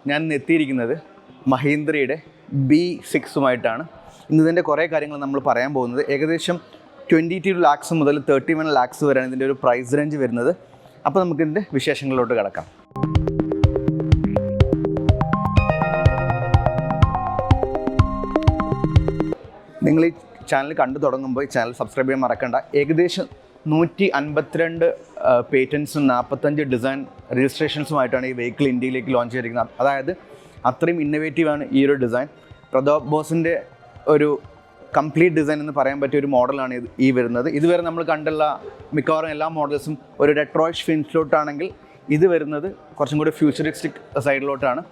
ഞാൻ ഇന്ന് എത്തിയിരിക്കുന്നത് മഹീന്ദ്രയുടെ B6 ഇന്നതിൻ്റെ കുറേ കാര്യങ്ങൾ നമ്മൾ പറയാൻ പോകുന്നത്. ഏകദേശം 22 lakhs മുതൽ 31 lakhs വരെയാണ് ഇതിൻ്റെ ഒരു പ്രൈസ് റേഞ്ച് വരുന്നത്. അപ്പോൾ നമുക്കിതിൻ്റെ വിശേഷങ്ങളിലോട്ട് കിടക്കാം. നിങ്ങൾ ഈ ചാനൽ കണ്ടു തുടങ്ങുമ്പോൾ ഈ ചാനൽ സബ്സ്ക്രൈബ് ചെയ്യാൻ മറക്കണ്ട. ഏകദേശം 152 പേറ്റൻസും 45 ഡിസൈൻ രജിസ്ട്രേഷൻസുമായിട്ടാണ് ഈ വെഹിക്കിൾ ഇന്ത്യയിലേക്ക് ലോഞ്ച് ചെയ്തിരിക്കുന്നത്. അതായത് അത്രയും ഇന്നോവേറ്റീവാണ് ഈ ഒരു ഡിസൈൻ. പ്രതാപ് ബോസിൻ്റെ ഒരു കംപ്ലീറ്റ് ഡിസൈൻ എന്ന് പറയാൻ പറ്റിയ ഒരു മോഡലാണ് ഈ വരുന്നത്. ഇതുവരെ നമ്മൾ കണ്ടുള്ള മിക്കവാറും എല്ലാ മോഡൽസും ഒരു റെട്രോയിഷ് ഫിനിഷിലോട്ടാണെങ്കിൽ ഇത് വരുന്നത് കുറച്ചും കൂടി ഫ്യൂച്ചറിസ്റ്റിക് സൈഡിലോട്ടാണ്.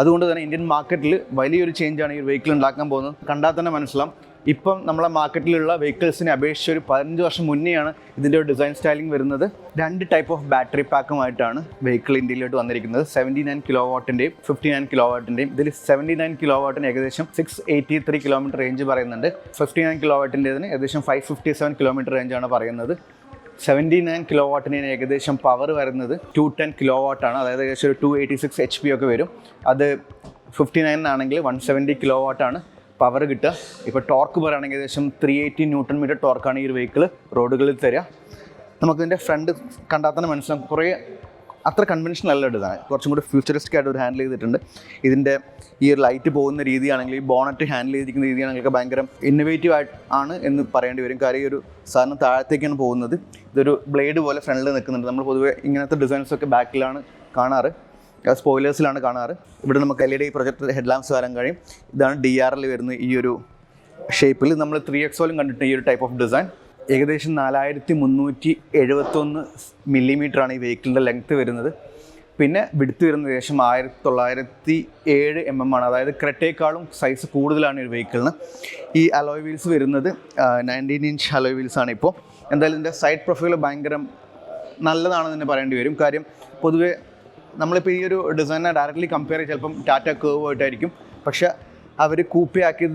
അതുകൊണ്ട് തന്നെ ഇന്ത്യൻ മാർക്കറ്റിൽ വലിയൊരു ചേഞ്ചാണ് ഈ വെഹിക്കിൾ ഉണ്ടാക്കാൻ പോകുന്നത്. കണ്ടാൽ തന്നെ മനസ്സിലാവും. ഇപ്പം നമ്മളെ മാർക്കറ്റിലുള്ള വെഹിക്കിൾസിനെ അപേക്ഷിച്ച് ഒരു 15 വർഷം മുന്നെയാണ് ഇതിൻ്റെ ഒരു ഡിസൈൻ സ്റ്റൈലിംഗ് വരുന്നത്. 2 ടൈപ്പ് ഓഫ് ബാറ്ററി പാക്കുമായിട്ടാണ് വെഹിക്കിൾ ഇന്ത്യയിലോട്ട് വന്നിരിക്കുന്നത്. 79 കിലോവാട്ടിൻ്റെയും 59 കിലോവാട്ടിൻ്റെയും. ഇതിൽ 79 കിലോവാട്ടിന് ഏകദേശം 683 കിലോമീറ്റർ റേഞ്ച് പറയുന്നുണ്ട്. 59 കിലോവാട്ടിൻ്റെതിന് ഏകദേശം 557 കിലോമീറ്റർ റേഞ്ചാണ് പറയുന്നത്. 79 കിലോവാട്ടിന് ഏകദേശം പവർ വരുന്നത് 210 കിലോവാട്ടാണ്. അതായത് ഏകദേശം ഒരു 286 HP ഒക്കെ വരും. അത് 59 ആണെങ്കിൽ 170 കിലോവാട്ടാണ് പവർ കിട്ടുക. ഇപ്പോൾ ടോർക്ക് പറയുകയാണെങ്കിൽ ഏകദേശം 380 ന്യൂട്ടൺ മീറ്റർ ടോർക്കാണ് ഈ ഒരു വെഹിക്കിൾ റോഡുകളിൽ തരിക. നമുക്കിതിൻ്റെ ഫ്രണ്ട് കണ്ടാൽ തന്നെ മനസ്സിലാവും. കുറേ അത്ര കൺവെൻഷനൽ അല്ല ഡിസൈൻ, കുറച്ചും കൂടി ഫ്യൂച്ചറിസ്റ്റിക് ആയിട്ട് ഒരു ഹാൻഡിൽ ചെയ്തിട്ടുണ്ട്. ഇതിൻ്റെ ഈ ഒരു ലൈറ്റ് പോകുന്ന രീതിയാണെങ്കിൽ ഈ ബോണറ്റ് ഹാൻഡിൽ ചെയ്തിരിക്കുന്ന രീതിയാണെങ്കിൽ ഭയങ്കര ഇന്നോവേറ്റീവ് ആണ് എന്ന് പറയേണ്ടി വരും. കാര്യം ഈ ഒരു സാധനം താഴത്തേക്കാണ് പോകുന്നത്. ഇതൊരു ബ്ലേഡ് പോലെ ഫ്രണ്ടിൽ നിൽക്കുന്നുണ്ട്. നമ്മൾ പൊതുവെ ഇങ്ങനത്തെ ഡിസൈൻസൊക്കെ ബാക്കിലാണ് കാണാറ്, സ്പോയിലേഴ്സിലാണ് കാണാറ്. ഇവിടെ നമുക്ക് LED പ്രൊജക്ടർ ഹെഡ് ലാംപ്സ് വരാൻ കഴിയും. ഇതാണ് DRL വരുന്ന ഈ ഒരു ഷേപ്പിൽ. നമ്മൾ 3XOയിലും കണ്ടിട്ട് ഈ ഒരു ടൈപ്പ് ഓഫ് ഡിസൈൻ. ഏകദേശം 4371 മില്ലിമീറ്ററാണ് ഈ വെഹിക്കിളിൻ്റെ ലെങ്ത്ത് വരുന്നത്. പിന്നെ വിഡ്ത്ത് വരുന്നത് ഏകദേശം 1907 mm ആണ്. അതായത് ക്രെറ്റയേക്കാളും സൈസ് കൂടുതലാണ് ഈ വെഹിക്കിളിന്. ഈ അലോയ് വീൽസ് വരുന്നത് 19 ഇഞ്ച് അലോയ് വീൽസാണ്. ഇപ്പോൾ എന്തായാലും ഇതിൻ്റെ സൈഡ് പ്രൊഫൈൽ ഭയങ്കര നല്ലതാണെന്ന് തന്നെ പറയേണ്ടി വരും. കാര്യം പൊതുവേ നമ്മളിപ്പോൾ ഈ ഒരു ഡിസൈനെ ഡയറക്റ്റ്ലി കമ്പയർ ചെയ്ത് ചിലപ്പം ടാറ്റ കേവ് ആയിട്ടായിരിക്കും, പക്ഷേ അവർ കൂപ്പിയാക്കി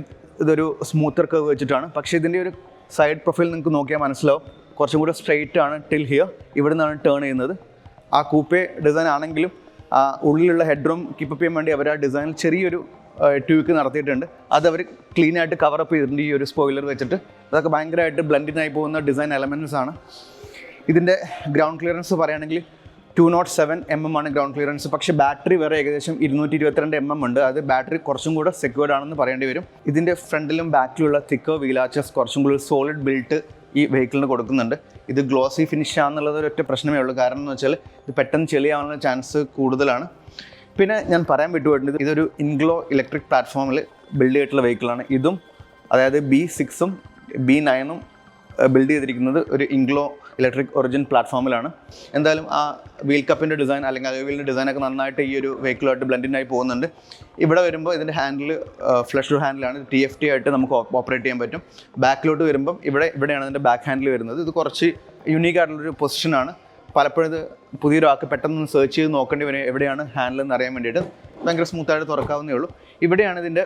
ഇതൊരു സ്മൂത്തർ കേവ് വെച്ചിട്ടാണ്. പക്ഷേ ഇതിൻ്റെ ഒരു സൈഡ് പ്രൊഫൈൽ നിങ്ങൾക്ക് നോക്കിയാൽ മനസ്സിലാവും. കുറച്ചും കൂടെ സ്ട്രെയിറ്റ് ആണ് ടിൽ ഹിയർ. ഇവിടെ നിന്നാണ് ടേൺ ചെയ്യുന്നത്. ആ കൂപ്പേ ഡിസൈൻ ആണെങ്കിലും ആ ഉള്ളിലുള്ള ഹെഡ് റൂം കീപ്പപ്പ് ചെയ്യാൻ വേണ്ടി അവർ ആ ഡിസൈനിൽ ചെറിയൊരു ട്യൂക്ക് നടത്തിയിട്ടുണ്ട്. അത് അവർ ക്ലീനായിട്ട് കവറപ്പ് ചെയ്തിട്ടുണ്ട് ഈ ഒരു സ്പോയിലർ വെച്ചിട്ട്. അതൊക്കെ ഭയങ്കരമായിട്ട് ബ്ലെൻഡിനായി പോകുന്ന ഡിസൈൻ എലമെൻറ്റ്സ് ആണ്. ഇതിൻ്റെ ഗ്രൗണ്ട് ക്ലിയറൻസ് പറയുകയാണെങ്കിൽ 207 mm ആണ് ഗ്രൗണ്ട് ക്ലിയറൻസ്. പക്ഷേ ബാറ്ററി വരെ ഏകദേശം 222 mm ഉണ്ട്. അത് ബാറ്ററി കുറച്ചും കൂടെ സെക്യൂർഡ് ആണെന്ന് പറയേണ്ടി വരും. ഇതിൻ്റെ ഫ്രണ്ടിലും ബാക്കിലുള്ള തിക്കർ വീലാച്ചസ് കുറച്ചും കൂടി സോളിഡ് ബിൽട്ട് ഈ വെഹിക്കിളിന് കൊടുക്കുന്നുണ്ട്. ഇത് ഗ്ലോസി ഫിനിഷ് ആണെന്നുള്ളത് ഒരൊറ്റ പ്രശ്നമേ ഉള്ളൂ. കാരണം എന്ന് വെച്ചാൽ ഇത് പെട്ടെന്ന് ചെളിയാവാനുള്ള ചാൻസ് കൂടുതലാണ്. പിന്നെ ഞാൻ പറയാൻ വിട്ടുപോയിട്ടുണ്ട്, ഇതൊരു ഇൻഗ്ലോ ഇലക്ട്രിക് പ്ലാറ്റ്ഫോമിൽ ബിൽഡ് ചെയ്തിട്ടുള്ള വെഹിക്കിളാണ്. ഇതും അതായത് B6ഉം B9ഉം ബിൽഡ് ചെയ്തിരിക്കുന്നത് ഒരു ഇൻഗ്ലോ ഇലക്ട്രിക് ഒറിജിൻ പ്ലാറ്റ്ഫോമിലാണ്. എന്തായാലും ആ വീൽ കപ്പിൻ്റെ ഡിസൈൻ അല്ലെങ്കിൽ അലോയ് വീലിൻ്റെ ഡിസൈനൊക്കെ നന്നായിട്ട് ഈ ഒരു വെഹിക്കിളുമായിട്ട് ബ്ലെൻഡിനായി പോകുന്നുണ്ട്. ഇവിടെ വരുമ്പോൾ ഇതിൻ്റെ ഹാൻഡിൽ ഫ്ലഷ് ഡോർ ഹാൻഡിലാണ്. TFT ആയിട്ട് നമുക്ക് ഓപ്പറേറ്റ് ചെയ്യാൻ പറ്റും. ബാക്കിലോട്ട് വരുമ്പം ഇവിടെയാണ് ഇതിൻ്റെ ബാക്ക് ഹാൻഡിൽ വരുന്നത്. ഇത് കുറച്ച് യുണീക്ക് ആയിട്ടുള്ളൊരു പൊസിഷനാണ്. പലപ്പോഴും ഇത് പുതിയൊരാൾക്ക് പെട്ടെന്ന് സെർച്ച് ചെയ്ത് നോക്കേണ്ടി വരും എവിടെയാണ് ഹാൻഡിൽ എന്ന് അറിയാൻ വേണ്ടിയിട്ട്. ഭയങ്കര സ്മൂത്തായിട്ട് തുറക്കാവുന്നേ ഉള്ളൂ. ഇവിടെയാണ് ഇതിൻ്റെ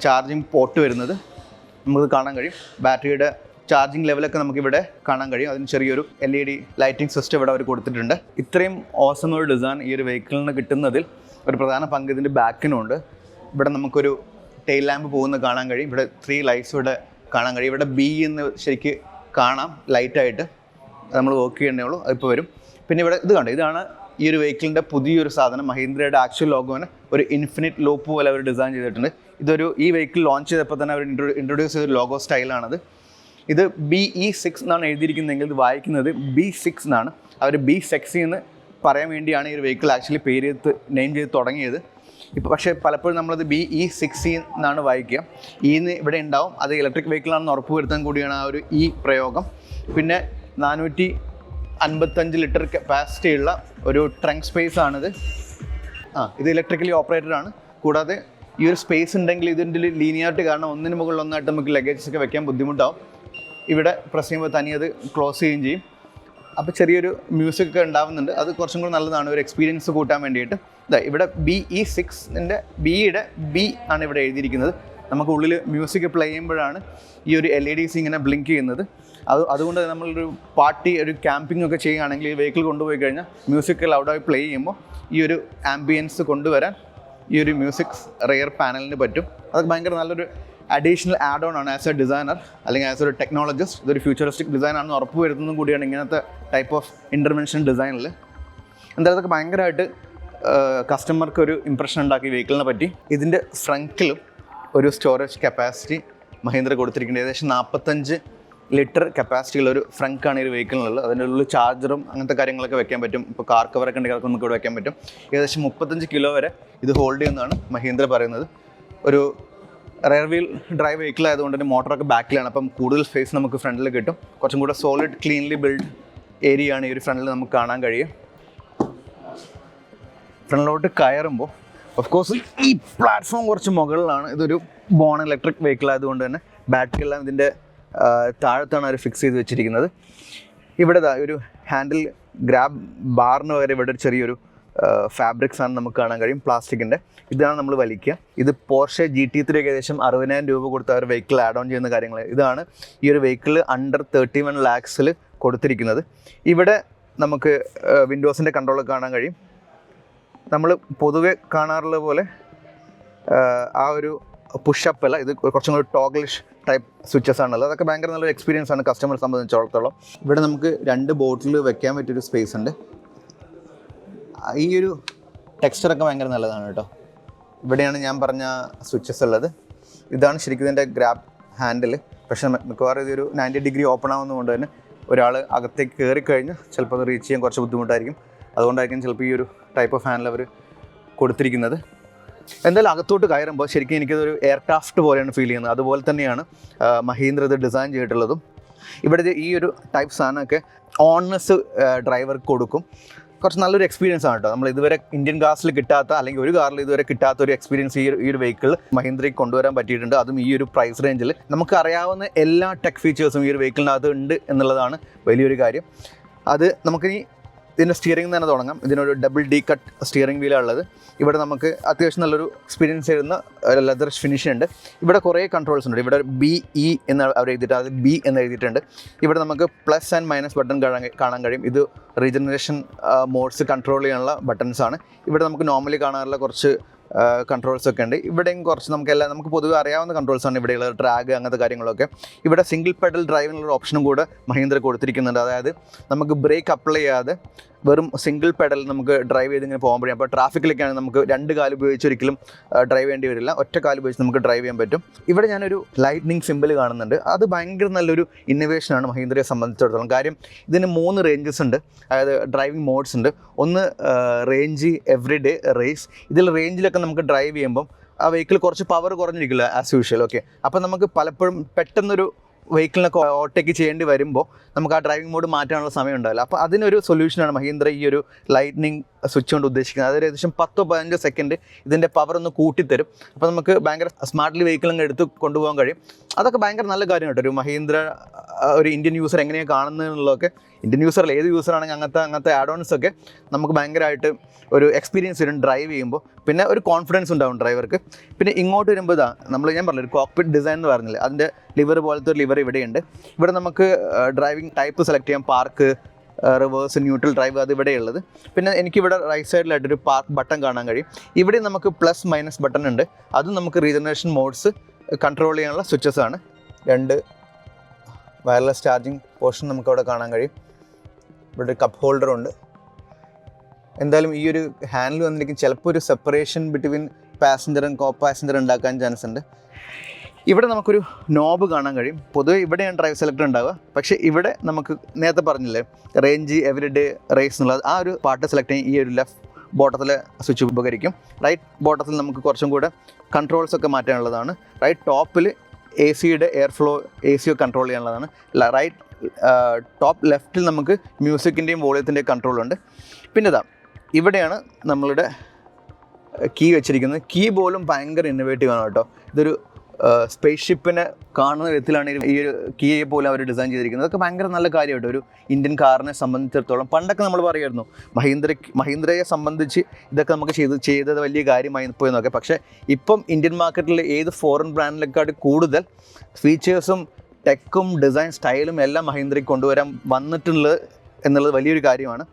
ചാർജിങ് പോർട്ട് വരുന്നത്. നമുക്ക് കാണാൻ കഴിയും. ബാറ്ററിയുടെ ചാർജിങ് ലെവലൊക്കെ നമുക്കിവിടെ കാണാൻ കഴിയും. അതിന് ചെറിയൊരു LED ലൈറ്റിംഗ് സിസ്റ്റം ഇവിടെ അവർ കൊടുത്തിട്ടുണ്ട്. ഇത്രയും ഓസം ഒരു ഡിസൈൻ ഈ ഒരു വെഹിക്കിളിന് കിട്ടുന്നതിൽ ഒരു പ്രധാന പങ്ക് ഇതിൻ്റെ ബാക്കിനുണ്ട്. ഇവിടെ നമുക്കൊരു ടെയിൽ ലാമ്പ് പോകുന്നത് കാണാൻ കഴിയും. ഇവിടെ 3 ലൈറ്റ്സ് ഇവിടെ കാണാൻ കഴിയും. ഇവിടെ B എന്ന് ശരിക്ക് കാണാം ലൈറ്റായിട്ട്. നമ്മൾ വർക്ക് ചെയ്യണേ ഉള്ളൂ, അതിപ്പോൾ വരും. പിന്നെ ഇവിടെ ഇത് കണ്ടു, ഇതാണ് ഈ ഒരു വെഹിക്കിളിൻ്റെ പുതിയൊരു സാധനം. മഹീന്ദ്രയുടെ ആക്ച്വൽ ലോഗോന് ഒരു ഇൻഫിനിറ്റ് ലൂപ്പ് പോലെ അവർ ഡിസൈൻ ചെയ്തിട്ടുണ്ട്. ഈ വെഹിക്കിൾ ലോഞ്ച് ചെയ്തപ്പോൾ തന്നെ അവർ ഇൻട്രൊഡ്യൂസ് ചെയ്തൊരു ലോഗോ സ്റ്റൈലാണത്. ഇത് BE6 എന്നാണ് എഴുതിയിരിക്കുന്നതെങ്കിൽ ഇത് വായിക്കുന്നത് B6 എന്നാണ്. അവർ B-Sexy എന്ന് പറയാൻ വേണ്ടിയാണ് ഈ ഒരു വെഹിക്കിൾ ആക്ച്വലി നെയിം ചെയ്ത് തുടങ്ങിയത്. ഇപ്പോൾ പക്ഷേ പലപ്പോഴും നമ്മളത് BE60 എന്നാണ് വായിക്കുക. എന്ന് ഇവിടെ ഉണ്ടാവും. അത് ഇലക്ട്രിക് വെഹിക്കിളാണെന്ന് ഉറപ്പ് വരുത്താൻ കൂടിയാണ് ആ ഒരു പ്രയോഗം. പിന്നെ 455 ലിറ്റർ കപ്പാസിറ്റി ഉള്ള ഒരു ട്രങ്ക് സ്പേസ് ആണിത്. ഇത് ഇലക്ട്രിക്കലി ഓപ്പറേറ്റഡ് ആണ്. കൂടാതെ ഈ ഒരു സ്പേസ് ഉണ്ടെങ്കിൽ ഇതിൻ്റെ ലീനിയാരിറ്റി കാരണം ഒന്നിന് മുകളിൽ ഒന്നായിട്ട് നമുക്ക് ലഗേജസ് ഒക്കെ വെക്കാൻ ബുദ്ധിമുട്ടാവും. ഇവിടെ പ്രസ് ചെയ്യുമ്പോൾ തനിയത് ക്ലോസ് ചെയ്യുകയും ചെയ്യും. അപ്പോൾ ചെറിയൊരു മ്യൂസിക് ഒക്കെ ഉണ്ടാവുന്നുണ്ട്. അത് കുറച്ചും കൂടി നല്ലതാണ് ഒരു എക്സ്പീരിയൻസ് കൂട്ടാൻ വേണ്ടിയിട്ട്. ഇവിടെ BE6ൻ്റെ B ആണ് ഇവിടെ എഴുതിയിരിക്കുന്നത്. നമുക്ക് ഉള്ളിൽ മ്യൂസിക് പ്ലേ ചെയ്യുമ്പോഴാണ് ഈ ഒരു LEDs ഇങ്ങനെ ബ്ലിങ്ക് ചെയ്യുന്നത്. അതുകൊണ്ട് നമ്മളൊരു പാർട്ടി ഒരു ക്യാമ്പിംഗ് ഒക്കെ ചെയ്യുകയാണെങ്കിൽ ഈ വെഹിക്കിൾ കൊണ്ടുപോയി കഴിഞ്ഞാൽ മ്യൂസിക് ലൗഡായി പ്ലേ ചെയ്യുമ്പോൾ ഈ ഒരു ആംബിയൻസ് കൊണ്ടുവരാൻ ഈ ഒരു മ്യൂസിക് റിയർ പാനലിന് പറ്റും. അതൊക്കെ ഭയങ്കര നല്ലൊരു അഡീഷണൽ ആഡ് ഓൺ ആണ് ആസ് എ ഡിസൈനർ അല്ലെങ്കിൽ ആസ് ഒരു ടെക്നോളജിസ്റ്റ്. ഇതൊരു ഫ്യൂച്ചറിസ്റ്റിക് ഡിസൈനാണെന്ന് ഉറപ്പ് വരുന്നതും കൂടിയാണ് ഇങ്ങനത്തെ ടൈപ്പ് ഓഫ് ഇൻ്റർവെൻഷൻ ഡിസൈനിൽ. എന്തായാലും അതൊക്കെ ഭയങ്കരമായിട്ട് കസ്റ്റമർക്ക് ഒരു ഇംപ്രഷൻ ഉണ്ടാക്കി വെഹിക്കിളിനെ പറ്റി. ഇതിൻ്റെ ഫ്രണ്ടിലും ഒരു സ്റ്റോറേജ് കപ്പാസിറ്റി മഹീന്ദ്ര കൊടുത്തിരിക്കുന്നത്. ഏകദേശം 45 ലിറ്റർ കപ്പാസിറ്റിയുള്ള ഒരു ഫ്രങ്കാണ് ഈ ഒരു വെഹിക്കിളിനുള്ളത്. അതിൻ്റെ ഉള്ളിൽ ചാർജറും അങ്ങനത്തെ കാര്യങ്ങളൊക്കെ വെക്കാൻ പറ്റും. ഇപ്പോൾ കാർ കവറൊക്കെ ഉണ്ടെങ്കിൽ അതൊക്കെ നമുക്ക് ഇവിടെ വെക്കാൻ പറ്റും. ഏകദേശം 35 കിലോ വരെ ഇത് ഹോൾഡ് ചെയ്യുന്നതാണ് മഹീന്ദ്ര പറയുന്നത്. ഒരു റെയർ വീൽ ഡ്രൈവ് വെഹിക്കിൾ ആയതുകൊണ്ട് തന്നെ മോട്ടറൊക്കെ ബാക്കിലാണ്, അപ്പം കൂടുതൽ സ്പേസ് നമുക്ക് ഫ്രണ്ടിൽ കിട്ടും. കുറച്ചും കൂടെ സോളിഡ് ക്ലീൻലി ബിൽഡ് ഏരിയ ആണ് ഈ ഒരു ഫ്രണ്ടിൽ നമുക്ക് കാണാൻ കഴിയും. ഫ്രണ്ടിലോട്ട് കയറുമ്പോൾ ഓഫ് കോഴ്സ് ഈ പ്ലാറ്റ്ഫോം കുറച്ച് മുകളിലാണ്. ഇതൊരു ബോൺ ഇലക്ട്രിക് വെഹിക്കിൾ ആയതുകൊണ്ട് തന്നെ ബാറ്ററി എല്ലാം ഇതിൻ്റെ താഴത്താണ് അവർ ഫിക്സ് ചെയ്ത് വെച്ചിരിക്കുന്നത്. ഇവിടെ ഒരു ഹാൻഡിൽ ഗ്രാബ് ബാറിന് വരെ ഇവിടെ ഒരു ചെറിയൊരു ഫാബ്രിക്സ് ആണ് നമുക്ക് കാണാൻ കഴിയും, പ്ലാസ്റ്റിക്കിൻ്റെ. ഇതാണ് നമ്മൾ വലിക്കുക. ഇത് പോർഷെ GT3 ഏകദേശം 60,000 രൂപ കൊടുത്ത ഒരു വെഹിക്കിൾ ആഡ് ഓൺ ചെയ്യുന്ന കാര്യങ്ങൾ. ഇതാണ് ഈ ഒരു വെഹിക്കിൾ അണ്ടർ 31 lakhs കൊടുത്തിരിക്കുന്നത്. ഇവിടെ നമുക്ക് വിൻഡോസിൻ്റെ കൺട്രോളൊക്കെ കാണാൻ കഴിയും. നമ്മൾ പൊതുവെ കാണാറുള്ള പോലെ ആ ഒരു പുഷപ്പ് അല്ല, ഇത് കുറച്ചും കൂടി ടോഗിളിഷ് ടൈപ്പ് സ്വിച്ചസ് ആണല്ലോ. അതൊക്കെ ഭയങ്കര നല്ലൊരു എക്സ്പീരിയൻസ് ആണ് കസ്റ്റമറെ സംബന്ധിച്ചിടത്തോളം. ഇവിടെ നമുക്ക് 2 ബോട്ടിൽ വെക്കാൻ പറ്റിയൊരു സ്പേസ് ഉണ്ട്. ഈ ഒരു ടെക്സ്ചറൊക്കെ ഭയങ്കര നല്ലതാണ് കേട്ടോ. ഇവിടെയാണ് ഞാൻ പറഞ്ഞ സ്വിച്ചസ് ഉള്ളത്. ഇതാണ് ശരിക്കും ഇതിൻ്റെ ഗ്രാബ് ഹാൻഡിൽ. പക്ഷേ മിക്കവാറും ഇതൊരു 90 ഡിഗ്രി ഓപ്പൺ ആവുന്നതുകൊണ്ട് തന്നെ ഒരാൾ അകത്തേക്ക് കയറിക്കഴിഞ്ഞാൽ ചിലപ്പോൾ അത് റീച്ച് ചെയ്യാൻ കുറച്ച് ബുദ്ധിമുട്ടായിരിക്കും. അതുകൊണ്ടായിരിക്കും ചിലപ്പോൾ ഈ ഒരു ടൈപ്പ് ഓഫ് ഹാൻഡിൽ അവർ കൊടുത്തിരിക്കുന്നത്. എന്തായാലും അകത്തോട്ട് കയറുമ്പോൾ ശരിക്കും എനിക്കതൊരു എയർക്രാഫ്റ്റ് പോലെയാണ് ഫീൽ ചെയ്യുന്നത്. അതുപോലെ തന്നെയാണ് മഹീന്ദ്ര ഇത് ഡിസൈൻ ചെയ്തിട്ടുള്ളതും. ഇവിടെ ഈ ഒരു ടൈപ്പ് സാധനമൊക്കെ ഓൺനെസ് ഡ്രൈവർക്ക് കൊടുക്കും. കുറച്ച് നല്ലൊരു എക്സ്പീരിയൻസ് ആണ് കേട്ടോ. നമ്മൾ ഇതുവരെ ഇന്ത്യൻ കാർസിൽ കിട്ടാത്ത, അല്ലെങ്കിൽ ഒരു കാറിൽ ഇതുവരെ കിട്ടാത്ത ഒരു എക്സ്പീരിയൻസ് ഈ ഒരു വെഹിക്കിൾ മഹീന്ദ്രയ്ക്ക് കൊണ്ടുവരാൻ പറ്റിയിട്ടുണ്ട്. അതും ഈ ഒരു പ്രൈസ് റേഞ്ചിൽ. നമുക്ക് അറിയാവുന്ന എല്ലാ ടെക് ഫീച്ചേഴ്സും ഈ ഒരു വെഹിക്കിളിനകത്ത് ഉണ്ട് എന്നുള്ളതാണ് വലിയൊരു കാര്യം. അത് നമുക്കിനി ഇതിൻ്റെ സ്റ്റിയറിംഗ് തന്നെ തുടങ്ങാം. ഇതിനൊരു ഡബിൾ ഡി കട്ട് സ്റ്റിയറിംഗ് വീലാണ് ഉള്ളത്. ഇവിടെ നമുക്ക് അത്യാവശ്യം നല്ലൊരു എക്സ്പീരിയൻസ് ചെയ്യുന്ന ലെതർ ഫിനിഷ് ഉണ്ട്. ഇവിടെ കുറേ കൺട്രോൾസ് ഉണ്ട്. ഇവിടെ BE എന്ന് അവർ എഴുതിയിട്ട്, അത് B എന്ന് എഴുതിയിട്ടുണ്ട്. ഇവിടെ നമുക്ക് പ്ലസ് ആൻഡ് മൈനസ് ബട്ടൺ കാണാൻ കഴിയും. ഇത് റീജനറേഷൻ മോഡ്സ് കൺട്രോൾ ചെയ്യാനുള്ള ബട്ടൺസ് ആണ്. ഇവിടെ നമുക്ക് നോർമലി കാണാറുള്ള കുറച്ച് കൺട്രോൾസ് ഒക്കെ ഉണ്ട്. ഇവിടെയും കുറച്ച് നമുക്ക് പൊതുവെ അറിയാവുന്ന കൺട്രോൾസാണ് ഇവിടെയുള്ള ഡ്രാഗ് അങ്ങനത്തെ കാര്യങ്ങളൊക്കെ. ഇവിടെ സിംഗിൾ പെഡൽ ഡ്രൈവിനുള്ള ഓപ്ഷനും കൂടെ മഹീന്ദ്ര കൊടുത്തിരിക്കുന്നുണ്ട്. അതായത് നമുക്ക് ബ്രേക്ക് അപ്ലൈ ചെയ്യാതെ വെറും സിംഗിൾ പെഡൽ നമുക്ക് ഡ്രൈവ് ചെയ്ത് ഇങ്ങനെ പോകാൻ പറ്റും. അപ്പോൾ ട്രാഫിക്കിലേക്കാണ് നമുക്ക് 2 കാല് ഉപയോഗിച്ച് ഒരിക്കലും ഡ്രൈവ് ചെയ്യേണ്ടി വരില്ല. ഒറ്റ കാല് ഉപയോഗിച്ച് നമുക്ക് ഡ്രൈവ് ചെയ്യാൻ പറ്റും. ഇവിടെ ഞാനൊരു ലൈറ്റ്നിങ് സിമ്പിൾ കാണുന്നുണ്ട്. അത് ഭയങ്കര നല്ലൊരു ഇന്നോവേഷനാണ് മഹീന്ദ്രയെ സംബന്ധിച്ചിടത്തോളം. കാര്യം ഇതിന് 3 റേഞ്ചസ് ഉണ്ട്. അതായത് ഡ്രൈവിംഗ് മോഡ്സ് ഉണ്ട്. ഒന്ന് റേഞ്ച്, എവറി ഡേ, റേസ്. ഇതിൽ റേഞ്ചിലൊക്കെ നമുക്ക് ഡ്രൈവ് ചെയ്യുമ്പം ആ വെഹിക്കിൾ കുറച്ച് പവർ കുറഞ്ഞിരിക്കില്ല ആസ് യൂഷ്വൽ. ഓക്കെ, അപ്പോൾ നമുക്ക് പലപ്പോഴും പെട്ടെന്നൊരു വെഹിക്കിളിനൊക്കെ ഓവർടേക്ക് ചെയ്യേണ്ടി വരുമ്പോൾ നമുക്ക് ആ ഡ്രൈവിംഗ് മോഡ് മാറ്റാനുള്ള സമയം ഉണ്ടാവില്ല. അപ്പോൾ അതിനൊരു സൊല്യൂഷനാണ് മഹീന്ദ്ര ഈ ഒരു ലൈറ്റ്നിങ് സ്വിച്ച് കൊണ്ട് ഉദ്ദേശിക്കുന്നത്. അത് ഏകദേശം 10-15 സെക്കൻഡ് ഇതിൻ്റെ പവർ ഒന്ന് കൂട്ടിത്തരും. അപ്പോൾ നമുക്ക് ഭയങ്കര സ്മാർട്ട്ലി വെഹിക്കിൾ അങ്ങ് എടുത്ത് കൊണ്ടുപോകാൻ കഴിയും. അതൊക്കെ ഭയങ്കര നല്ല കാര്യം കേട്ടോ. ഒരു മഹീന്ദ്ര ഒരു ഇന്ത്യൻ യൂസർ എങ്ങനെയാണ് കാണുന്നതെന്നുള്ളതൊക്കെ, ഇന്ത്യൻ യൂസറിൽ ഏത് യൂസറാണെങ്കിൽ അങ്ങനത്തെ ആഡ് ഓൺസ് ഒക്കെ നമുക്ക് ഭയങ്കരമായിട്ട് ഒരു എക്സ്പീരിയൻസ് വരും ഡ്രൈവ് ചെയ്യുമ്പോൾ. പിന്നെ ഒരു കോൺഫിഡൻസ് ഉണ്ടാവും ഡ്രൈവർക്ക്. പിന്നെ ഇങ്ങോട്ട് വരുമ്പോൾ ഞാൻ പറഞ്ഞില്ല, ഒരു കോക്പിറ്റ് ഡിസൈൻ എന്ന് പറഞ്ഞില്ലേ, അതിൻ്റെ ലിവർ പോലത്തെ ഒരു ലിവർ ഇവിടെയുണ്ട്. ഇവിടെ നമുക്ക് ഡ്രൈവിംഗ് ടൈപ്പ് സെലക്ട് ചെയ്യാം. പാർക്ക്, റിവേഴ്സ്, ന്യൂട്രൽ ഡ്രൈവ്, അത് ഇവിടെയുള്ളത്. പിന്നെ എനിക്കിവിടെ റൈറ്റ് സൈഡിലായിട്ടൊരു പാർക്ക് ബട്ടൺ കാണാൻ കഴിയും. ഇവിടെ നമുക്ക് പ്ലസ് മൈനസ് ബട്ടൺ ഉണ്ട്. അതും നമുക്ക് റീജനറേഷൻ മോഡ്സ് കൺട്രോൾ ചെയ്യാനുള്ള സ്വിച്ചസ് ആണ്. 2 വയർലെസ് ചാർജിങ് പോർഷൻ നമുക്കവിടെ കാണാൻ കഴിയും. ഇവിടെ ഒരു കപ്പ് ഹോൾഡറുണ്ട്. എന്തായാലും ഈ ഒരു ഹാൻഡിൽ വന്നിരിക്കും ചിലപ്പോൾ ഒരു separation between passenger and co passenger ഉണ്ടാക്കാൻ ചാൻസ് ഉണ്ട്. ഇവിടെ നമുക്കൊരു നോബ് കാണാൻ കഴിയും. പൊതുവെ ഇവിടെയാണ് ഡ്രൈവ് സെലക്ടർ ഉണ്ടാവുക. പക്ഷേ ഇവിടെ നമുക്ക് നേരത്തെ പറഞ്ഞില്ലേ റേഞ്ച്, എവറി ഡേ, റേസ് എന്നുള്ളത്, ആ ഒരു പാർട്ട് സെലക്ട് ചെയ്യാൻ ഈ ഒരു ലെഫ്റ്റ് ബോട്ടത്തിലെ സ്വിച്ച് ഉപകരിക്കും. റൈറ്റ് ബോട്ടത്തിൽ നമുക്ക് കുറച്ചും കൂടെ കൺട്രോൾസ് ഒക്കെ മാറ്റാനുള്ളതാണ്. റൈറ്റ് ടോപ്പിൽ AC-യുടെ എയർ ഫ്ലോ, AC കൺട്രോൾ ചെയ്യാനുള്ളതാണ്. റൈറ്റ് ടോപ്പ് ലെഫ്റ്റിൽ നമുക്ക് മ്യൂസിക്കിൻ്റെയും വോളിയത്തിൻ്റെയും കൺട്രോളുണ്ട്. പിന്നെ ഇവിടെയാണ് നമ്മളുടെ കീ വെച്ചിരിക്കുന്നത്. കീ പോലും ഭയങ്കര ഇന്നോവേറ്റീവ് ആണ് കേട്ടോ. ഇതൊരു സ്പേസ് ഷിപ്പിനെ കാണുന്ന വിധത്തിലാണ് ഈ ഒരു കീയെ പോലും അവർ ഡിസൈൻ ചെയ്തിരിക്കുന്നത്. അതൊക്കെ ഭയങ്കര നല്ല കാര്യമായിട്ട് ഒരു ഇന്ത്യൻ കാറിനെ സംബന്ധിച്ചിടത്തോളം. പണ്ടൊക്കെ നമ്മൾ പറയുമായിരുന്നു മഹീന്ദ്രയെ സംബന്ധിച്ച് ഇതൊക്കെ നമുക്ക് ചെയ്തത് വലിയ കാര്യമായി പോയെന്നൊക്കെ. പക്ഷേ ഇപ്പം ഇന്ത്യൻ മാർക്കറ്റിൽ ഏത് ഫോറിൻ ബ്രാൻഡിനെക്കാട്ടി കൂടുതൽ ഫീച്ചേഴ്സും ടെക്കും ഡിസൈൻ സ്റ്റൈലും എല്ലാം മഹീന്ദ്രയ്ക്ക് കൊണ്ടുവരാൻ വന്നിട്ടുള്ളത് എന്നുള്ളത് വലിയൊരു കാര്യമാണ്.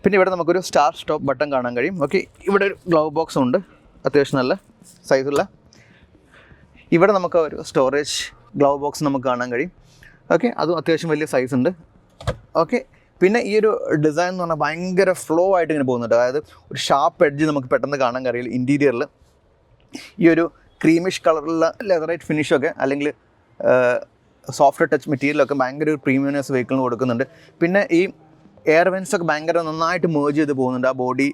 പിന്നെ ഇവിടെ നമുക്കൊരു സ്റ്റാർട്ട് സ്റ്റോപ്പ് ബട്ടൺ കാണാൻ കഴിയും. ഓക്കെ, ഇവിടെ ഒരു ഗ്ലൗ ബോക്സ് ഉണ്ട്. അത്യാവശ്യം നല്ല സൈസുള്ള. ഇവിടെ നമുക്ക് ഒരു സ്റ്റോറേജ് ഗ്ലൗ ബോക്സ് നമുക്ക് കാണാൻ കഴിയും. ഓക്കെ, അതും അത്യാവശ്യം വലിയ സൈസ് ഉണ്ട്. ഓക്കെ, പിന്നെ ഈ ഒരു ഡിസൈൻ എന്ന് പറഞ്ഞാൽ ഭയങ്കര ഫ്ലോ ആയിട്ട് ഇങ്ങനെ പോകുന്നുണ്ട്. അതായത് ഒരു ഷാർപ്പ് എഡ്ജ് നമുക്ക് പെട്ടെന്ന് കാണാൻ കഴിയില്ല. ഇൻറ്റീരിയറിൽ ഈ ഒരു ക്രീമിഷ് കളറിലുള്ള ലെതറൈറ്റ് ഫിനിഷൊക്കെ അല്ലെങ്കിൽ സോഫ്റ്റ് ടച്ച് മെറ്റീരിയലൊക്കെ ഭയങ്കര ഒരു പ്രീമിയംനെസ് വെഹിക്കിളിന് കൊടുക്കുന്നുണ്ട്. പിന്നെ ഈ എയർ വെൻസൊക്കെ ഭയങ്കര നന്നായിട്ട് മേർജ് ചെയ്ത് പോകുന്നുണ്ട് ആ ബോഡി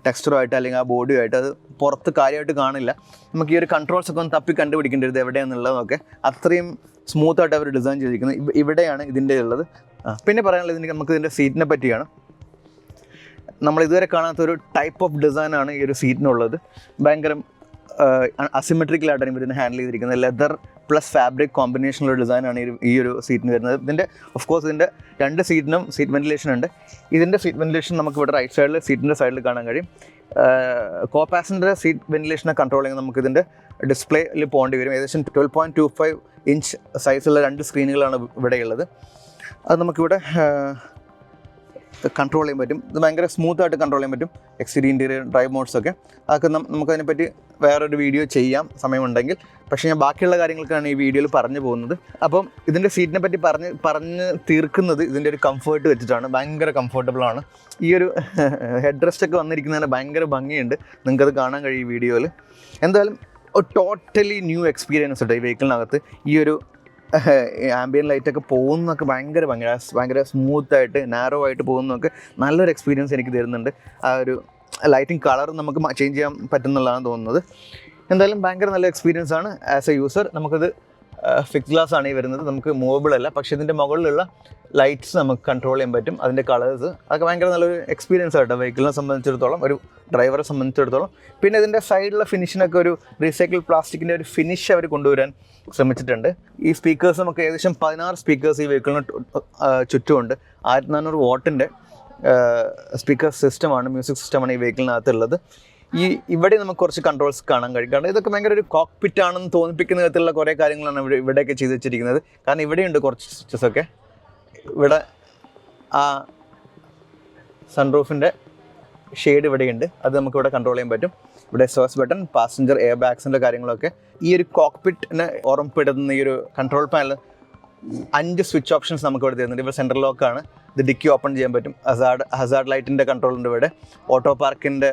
ടെക്സ്ചറുമായിട്ട് അല്ലെങ്കിൽ ആ ബോഡിയുമായിട്ട്. അത് പുറത്ത് കാര്യമായിട്ട് കാണില്ല. നമുക്ക് ഈ ഒരു കൺട്രോൾസൊക്കെ ഒന്ന് തപ്പി കണ്ടുപിടിക്കേണ്ടത് എവിടെയാണെന്നുള്ളതൊക്കെ അത്രയും സ്മൂത്തായിട്ട് അവർ ഡിസൈൻ ചെയ്തിരിക്കുന്നത്. ഇവിടെയാണ് ഇതിൻ്റെ ഉള്ളത്. പിന്നെ പറയാനുള്ളത് നമുക്ക് ഇതിൻ്റെ സീറ്റിനെ പറ്റിയാണ്. നമ്മൾ ഇതുവരെ കാണാത്തൊരു ടൈപ്പ് ഓഫ് ഡിസൈനാണ് ഈ ഒരു സീറ്റിനുള്ളത്. ഭയങ്കര അസിമെട്രിക്കലായിട്ടാണ് ഇതിനെ ഹാൻഡിൽ ചെയ്തിരിക്കുന്നത്. ലെതർ പ്ലസ് ഫാബ്രിക് കോമ്പിനേഷനുള്ള ഡിസൈനാണ് ഈ ഒരു സീറ്റിന് വരുന്നത്. ഇതിൻ്റെ ഓഫ് കോഴ്സ് ഇതിൻ്റെ 2 സീറ്റിനും സീറ്റ് വെൻറ്റിലേഷൻ ഉണ്ട്. ഇതിൻ്റെ സീറ്റ് വെൻറ്റിലേഷൻ നമുക്ക് ഇവിടെ റൈറ്റ് സൈഡിൽ സീറ്റിൻ്റെ സൈഡിൽ കാണാൻ കഴിയും. കോ പാസഞ്ചർ സീറ്റ് വെൻറ്റിലേഷനെ കൺട്രോൾ ചെയ്യുന്നത് നമുക്ക് ഇതിൻ്റെ ഡിസ്പ്ലേയിൽ പോകേണ്ടി വരും. ഏകദേശം 12.25 ഇഞ്ച് സൈസുള്ള 2 സ്ക്രീനുകളാണ് ഇവിടെയുള്ളത്. അത് നമുക്കിവിടെ കൺട്രോൾ ചെയ്യാൻ പറ്റും. ഇത് ഭയങ്കര സ്മൂത്തായിട്ട് കൺട്രോൾ ചെയ്യാൻ പറ്റും. എക്സ്റ്റീരിയർ ഇൻറ്റീരിയർ ഡ്രൈവ് മോഡ്സൊക്കെ അതൊക്കെ നമുക്കതിനെപ്പറ്റി വേറൊരു വീഡിയോ ചെയ്യാം സമയമുണ്ടെങ്കിൽ. പക്ഷേ ഞാൻ ബാക്കിയുള്ള കാര്യങ്ങൾക്കാണ് ഈ വീഡിയോയിൽ പറഞ്ഞു പോകുന്നത്. അപ്പം ഇതിൻ്റെ സീറ്റിനെ പറ്റി പറഞ്ഞ് തീർക്കുന്നത് ഇതിൻ്റെ ഒരു കംഫേർട്ട് വെച്ചിട്ടാണ്. ഭയങ്കര കംഫർട്ടബിളാണ്. ഈ ഒരു ഹെഡ് റെസ്റ്റൊക്കെ വന്നിരിക്കുന്നതിന് ഭയങ്കര ഭംഗിയുണ്ട്. നിങ്ങൾക്കത് കാണാൻ കഴിയും ഈ വീഡിയോയിൽ. എന്തായാലും ഒരു ടോട്ടലി ന്യൂ എക്സ്പീരിയൻസ് ഉണ്ട് ഈ വെഹിക്കിളിനകത്ത്. ഈ ഒരു ആംബിയൻ ലൈറ്റൊക്കെ പോകുന്നതൊക്കെ ഭയങ്കര സ്മൂത്തായിട്ട് നാരോ ആയിട്ട് പോകുന്നതൊക്കെ നല്ലൊരു എക്സ്പീരിയൻസ് എനിക്ക് തരുന്നുണ്ട്. ആ ഒരു ലൈറ്റിംഗ് കളർ നമുക്ക് ചേഞ്ച് ചെയ്യാൻ പറ്റുന്നുള്ളതാണ് തോന്നുന്നത്. എന്തായാലും ഭയങ്കര നല്ല എക്സ്പീരിയൻസ് ആണ്. ആസ് എ യൂസർ നമുക്കത് ഫിക്സ് ഗ്ലാസ് ആണ് ഈ വരുന്നത്. നമുക്ക് മൂവബിൾ അല്ല. പക്ഷേ ഇതിൻ്റെ മുകളിലുള്ള ലൈറ്റ്സ് നമുക്ക് കൺട്രോൾ ചെയ്യാൻ പറ്റും. അതിൻ്റെ കളേഴ്സ് അതൊക്കെ ഭയങ്കര നല്ലൊരു എക്സ്പീരിയൻസ് ആട്ടോ വെഹിക്കിളിനെ സംബന്ധിച്ചിടത്തോളം, ഒരു ഡ്രൈവറെ സംബന്ധിച്ചിടത്തോളം. പിന്നെ ഇതിൻ്റെ സൈഡിലുള്ള ഫിനിഷിനൊക്കെ ഒരു റീസൈക്കിൾ പ്ലാസ്റ്റിക്കിൻ്റെ ഒരു ഫിനിഷ് അവർ കൊണ്ടുവരാൻ ശ്രമിച്ചിട്ടുണ്ട്. ഈ സ്പീക്കേഴ്സ് നമുക്ക് ഏകദേശം 16 സ്പീക്കേഴ്സ് ഈ വെഹിക്കിളിന് ചുറ്റുമുണ്ട്. 1400 വാട്ടിൻ്റെ സ്പീക്കർ സിസ്റ്റമാണ്, മ്യൂസിക് സിസ്റ്റമാണ് ഈ വെഹിക്കിളിനകത്തുള്ളത്. ഇവിടെ നമുക്ക് കുറച്ച് കൺട്രോൾസ് കാണാൻ കഴിയും. കാരണം ഇതൊക്കെ ഭയങ്കര ഒരു കോക്പിറ്റ് ആണെന്ന് തോന്നിപ്പിക്കുന്ന വിധത്തിലുള്ള കുറേ കാര്യങ്ങളാണ് ഇവിടെയൊക്കെ ചെയ്ത് വെച്ചിരിക്കുന്നത്. കാരണം ഇവിടെയുണ്ട് കുറച്ച് സ്വിച്ചസൊക്കെ. ഇവിടെ ആ സൺറൂഫിൻ്റെ ഷെയ്ഡ് ഇവിടെയുണ്ട്. അത് നമുക്കിവിടെ കൺട്രോൾ ചെയ്യാൻ പറ്റും. ഇവിടെ സോഴ്സ് ബട്ടൺ, പാസഞ്ചർ എയർ ബാഗ്സിൻ്റെ കാര്യങ്ങളൊക്കെ. ഈ ഒരു കോക്പിറ്റിനെ ഓർമ്മപ്പെടുത്തുന്ന ഈ ഒരു കൺട്രോൾ പാനൽ 5 സ്വിച്ച് ഓപ്ഷൻസ് നമുക്ക് ഇവിടെ തരുന്നുണ്ട്. ഇവിടെ സെൻട്രൽ ലോക്കാണ്. ഇത് ഡിക്കി ഓപ്പൺ ചെയ്യാൻ പറ്റും. ഹസാർഡ് ലൈറ്റിൻ്റെ കൺട്രോൾ ഉണ്ട് ഇവിടെ. ഓട്ടോ പാർക്കിൻ്റെ